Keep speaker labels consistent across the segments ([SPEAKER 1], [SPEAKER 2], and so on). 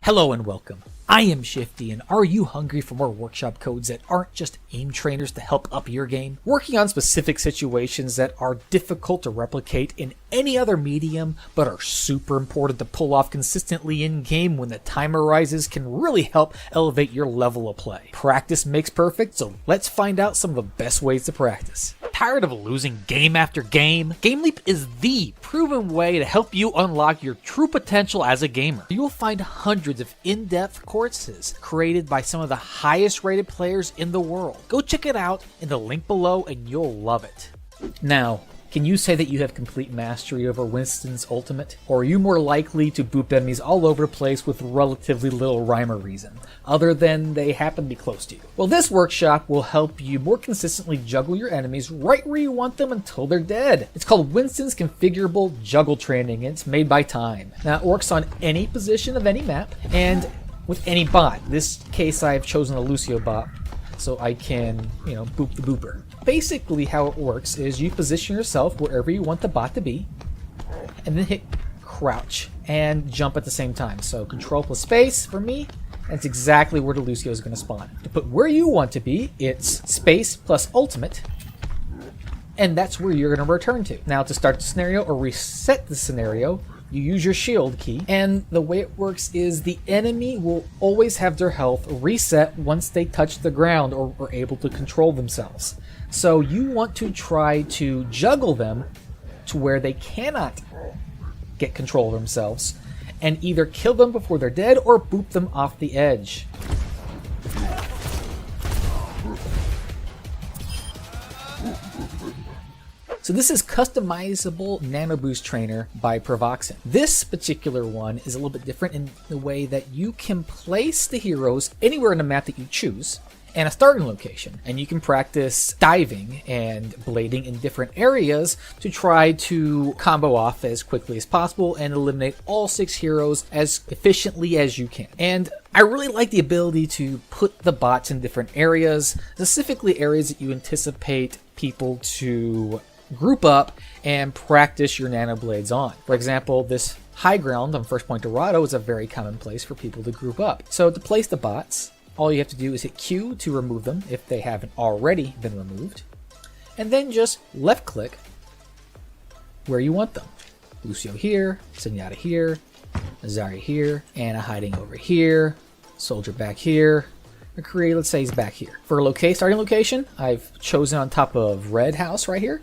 [SPEAKER 1] Hello and welcome. I am Shifty, and are you hungry for more workshop codes that aren't just aim trainers to help up your game? Working on specific situations that are difficult to replicate in any other medium, but are super important to pull off consistently in-game when the time arises can really help elevate your level of play. Practice makes perfect, so let's find out some of the best ways to practice. Tired of losing game after game? GameLeap is the proven way to help you unlock your true potential as a gamer. You will find hundreds of in-depth courses created by some of the highest rated players in the world. Go check it out in the link below and you'll love it. Now, can you say that you have complete mastery over Winston's ultimate? Or are you more likely to boop enemies all over the place with relatively little rhyme or reason, other than they happen to be close to you? Well, this workshop will help you more consistently juggle your enemies right where you want them until they're dead. It's called Winston's Configurable Juggle Training, and it's made by Time. Now, it works on any position of any map, and with any bot. In this case, I've chosen a Lucio bot, so I can, boop the booper. Basically, how it works is you position yourself wherever you want the bot to be, and then hit crouch and jump at the same time. So control plus space for me, that's exactly where the Lucio is going to spawn. To put where you want to be, it's space plus ultimate, and that's where you're going to return to. Now, to start the scenario or reset the scenario, you use your shield key, and the way it works is the enemy will always have their health reset once they touch the ground or are able to control themselves. So you want to try to juggle them to where they cannot get control of themselves, and either kill them before they're dead or boop them off the edge. So this is Customizable Nano Boost Trainer by Provoxin. This particular one is a little bit different in the way that you can place the heroes anywhere on the map that you choose, and a starting location, and you can practice diving and blading in different areas to try to combo off as quickly as possible and eliminate all 6 heroes as efficiently as you can. And I really like the ability to put the bots in different areas, specifically areas that you anticipate people to group up and practice your nano blades on. For example, this high ground on First Point Dorado is a very common place for people to group up. So to place the bots, all you have to do is hit Q to remove them if they haven't already been removed, and then just left click where you want them. Lucio here, Zenyatta here, Zarya here, Anna hiding over here, Soldier back here, McCree, let's say he's back here. For starting location, I've chosen on top of Red House right here.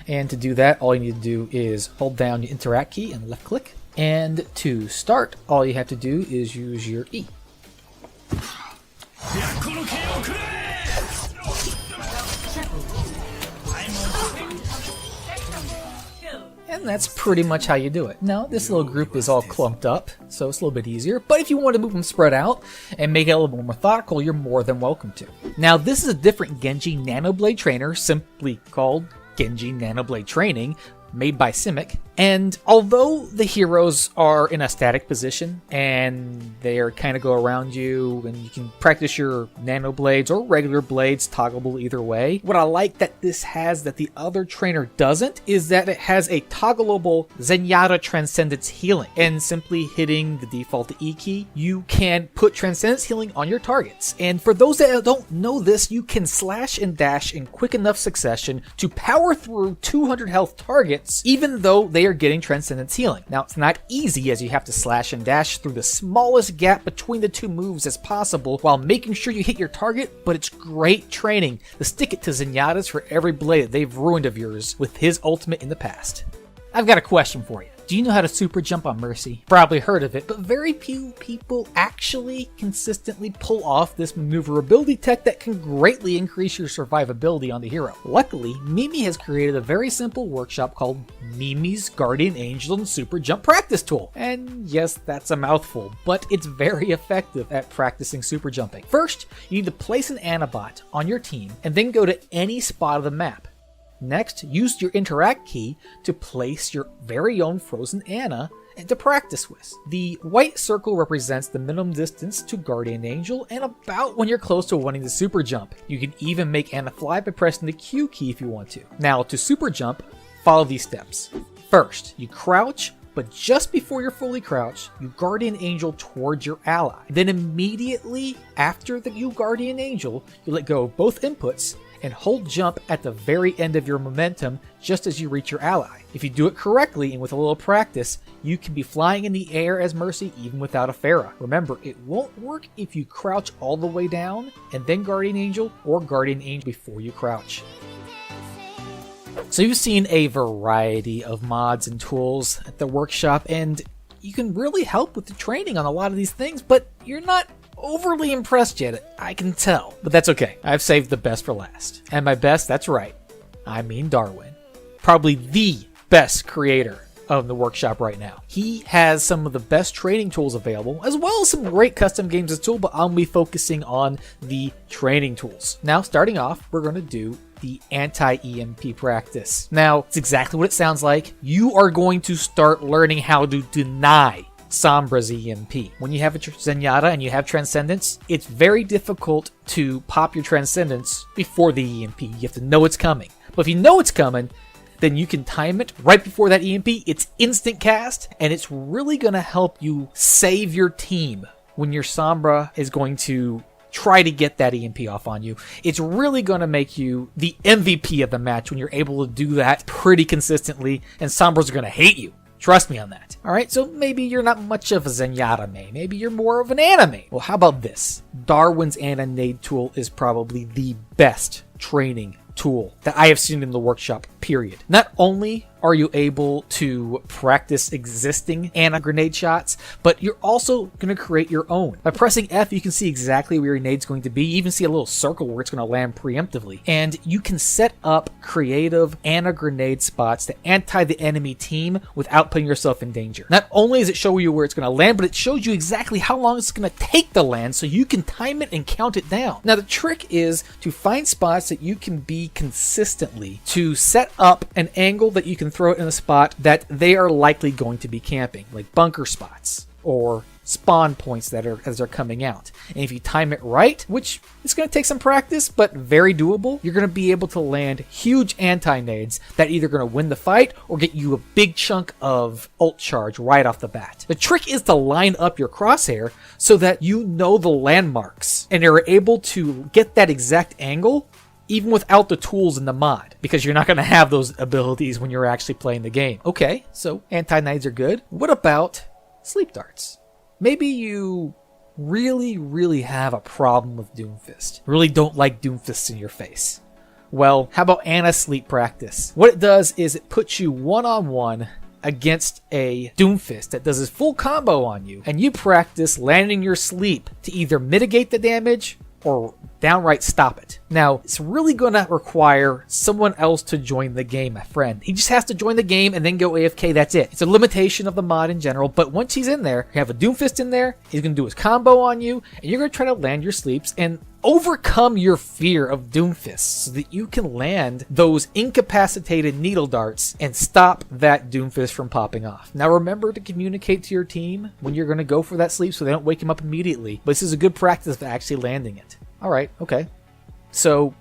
[SPEAKER 1] And to do that, all you need to do is hold down your interact key and left click. And to start, all you have to do is use your E. And that's pretty much how you do it. Now, this little group is all clumped up, so it's a little bit easier. But if you want to move them spread out and make it a little more methodical, you're more than welcome to. Now, this is a different Genji Nanoblade trainer, simply called Genji Nanoblade Training, made by Simic. And although the heroes are in a static position and they are kind of go around you and you can practice your nano blades or regular blades toggleable either way, what I like that this has that the other trainer doesn't is that it has a toggleable Zenyatta Transcendence Healing. And simply hitting the default E key, you can put Transcendence Healing on your targets. And for those that don't know this, you can slash and dash in quick enough succession to power through 200 health targets even though they are getting Transcendence Healing. Now, it's not easy as you have to slash and dash through the smallest gap between the two moves as possible while making sure you hit your target, but it's great training to stick it to Zenyatta's for every blade that they've ruined of yours with his ultimate in the past. I've got a question for you. Do you know how to super jump on Mercy? Probably heard of it, but very few people actually consistently pull off this maneuverability tech that can greatly increase your survivability on the hero. Luckily, Mimi has created a very simple workshop called Mimi's Guardian Angel and Super Jump Practice Tool. And yes, that's a mouthful, but it's very effective at practicing super jumping. First, you need to place an Anabot on your team and then go to any spot of the map. Next, use your interact key to place your very own frozen Anna and to practice with. The white circle represents the minimum distance to Guardian Angel and about when you're close to wanting to super jump. You can even make Anna fly by pressing the Q key if you want to. Now, to super jump, follow these steps. First, you crouch, But just before you're fully crouched, you Guardian Angel towards your ally. Then immediately after you Guardian Angel, you let go of both inputs and hold jump at the very end of your momentum just as you reach your ally. If you do it correctly and with a little practice, you can be flying in the air as Mercy even without a Pharah. Remember, it won't work if you crouch all the way down and then Guardian Angel, or Guardian Angel before you crouch. So you've seen a variety of mods and tools at the workshop, and you can really help with the training on a lot of these things, but you're not overly impressed yet, I can tell. But that's okay, I've saved the best for last. And by best, that's right, I mean Darwin. Probably the best creator of the workshop right now. He has some of the best training tools available, as well as some great custom games as tool, but I'll be focusing on the training tools. Now, starting off, we're going to do the anti-EMP practice. Now, it's exactly what it sounds like. You are going to start learning how to deny Sombra's EMP. When you have a Zenyatta and you have Transcendence, it's very difficult to pop your Transcendence before the EMP. You have to know it's coming. But if you know it's coming, then you can time it right before that EMP. It's instant cast, and it's really going to help you save your team when your Sombra is going to try to get that EMP off on you. It's really going to make you the MVP of the match when you're able to do that pretty consistently, and Sombras are going to hate you. Trust me on that. Alright, so maybe you're not much of a Zenyatta main. Maybe you're more of an Ana main. Well, how about this? Darwin's Ana Nade tool is probably the best training tool that I have seen in the workshop, period. Not only are you able to practice existing Ana grenade shots, but you're also going to create your own. By pressing F, you can see exactly where your nade's going to be. You even see a little circle where it's going to land preemptively. And you can set up creative Ana grenade spots to anti the enemy team without putting yourself in danger. Not only does it show you where it's going to land, but it shows you exactly how long it's going to take to land so you can time it and count it down. Now, the trick is to find spots that you can be consistently, to set up an angle that you can throw it in a spot that they are likely going to be camping, like bunker spots or spawn points that are as they're coming out. And if you time it right, which is going to take some practice but very doable, you're going to be able to land huge anti-nades that either going to win the fight or get you a big chunk of ult charge right off the bat. The trick is to line up your crosshair so that you know the landmarks and are able to get that exact angle even without the tools in the mod, because you're not going to have those abilities when you're actually playing the game. Okay, so anti-nades are good. What about sleep darts? Maybe you really have a problem with Doomfist. Really don't like Doomfists in your face. Well, how about Ana Sleep Practice? What it does is it puts you one-on-one against a Doomfist that does his full combo on you, and you practice landing your sleep to either mitigate the damage or downright stop it. Now, it's really going to require someone else to join the game, my friend. He just has to join the game and then go AFK, that's it. It's a limitation of the mod in general, but once he's in there, you have a Doomfist in there, he's going to do his combo on you, and you're going to try to land your sleeps and overcome your fear of Doomfists so that you can land those incapacitated needle darts and stop that Doomfist from popping off. Now remember to communicate to your team when you're going to go for that sleep so they don't wake him up immediately, but this is a good practice of actually landing it. Alright, okay. So,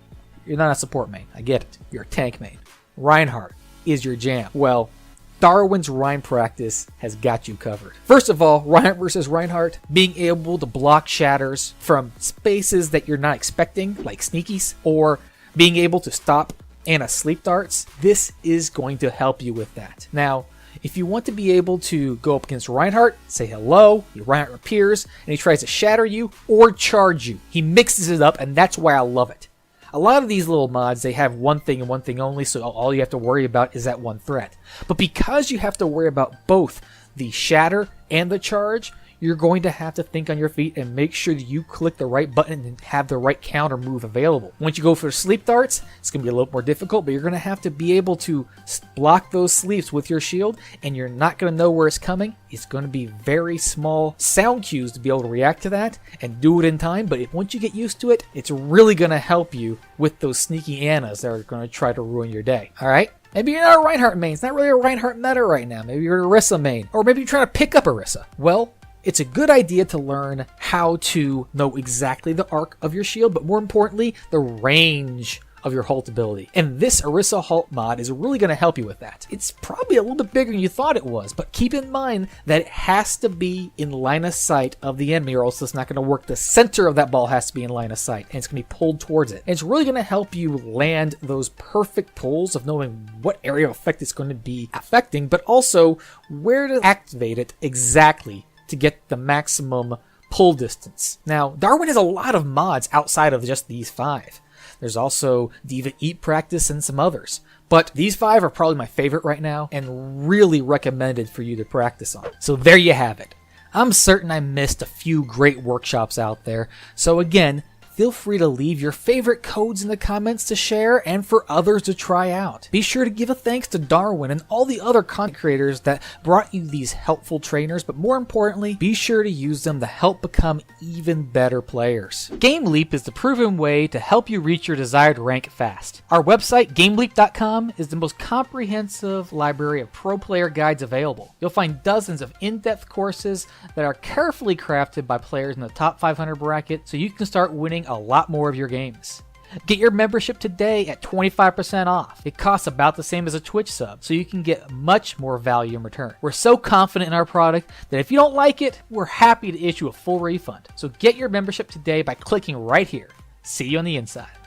[SPEAKER 1] you're not a support main. I get it. You're a tank main. Reinhardt is your jam. Well, Darwin's Rein practice has got you covered. First of all, Reinhardt versus Reinhardt, being able to block shatters from spaces that you're not expecting, like sneakies, or being able to stop Ana sleep darts, this is going to help you with that. Now, if you want to be able to go up against Reinhardt, say hello, Reinhardt appears, and he tries to shatter you or charge you. He mixes it up, and that's why I love it. A lot of these little mods, they have one thing and one thing only, so all you have to worry about is that one threat. But because you have to worry about both the shatter and the charge, you're going to have to think on your feet and make sure that you click the right button and have the right counter move available. Once you go for sleep darts, it's going to be a little more difficult, but you're going to have to be able to block those sleeps with your shield, and you're not going to know where it's coming. It's going to be very small sound cues to be able to react to that and do it in time, but once you get used to it, it's really going to help you with those sneaky Anas that are going to try to ruin your day. Alright? Maybe you're not a Reinhardt main. It's not really a Reinhardt meta right now. Maybe you're an Orisa main. Or maybe you're trying to pick up Orisa. Well, it's a good idea to learn how to know exactly the arc of your shield, but more importantly, the range of your halt ability. And this Orisa Halt mod is really going to help you with that. It's probably a little bit bigger than you thought it was, but keep in mind that it has to be in line of sight of the enemy or else it's not going to work. The center of that ball has to be in line of sight and it's going to be pulled towards it. And it's really going to help you land those perfect pulls of knowing what area of effect it's going to be affecting, but also where to activate it exactly to get the maximum pull distance. Now, Darwin has a lot of mods outside of just these 5. There's also Diva Eat Practice and some others. But these 5 are probably my favorite right now and really recommended for you to practice on. So there you have it. I'm certain I missed a few great workshops out there. So again, feel free to leave your favorite codes in the comments to share and for others to try out. Be sure to give a thanks to Darwin and all the other content creators that brought you these helpful trainers, but more importantly, be sure to use them to help become even better players. GameLeap is the proven way to help you reach your desired rank fast. Our website, GameLeap.com, is the most comprehensive library of pro player guides available. You'll find dozens of in-depth courses that are carefully crafted by players in the top 500 bracket so you can start winning a lot more of your games. Get your membership today at 25% off. It costs about the same as a Twitch sub, so you can get much more value in return. We're so confident in our product that if you don't like it, we're happy to issue a full refund. So get your membership today by clicking right here. See you on the inside.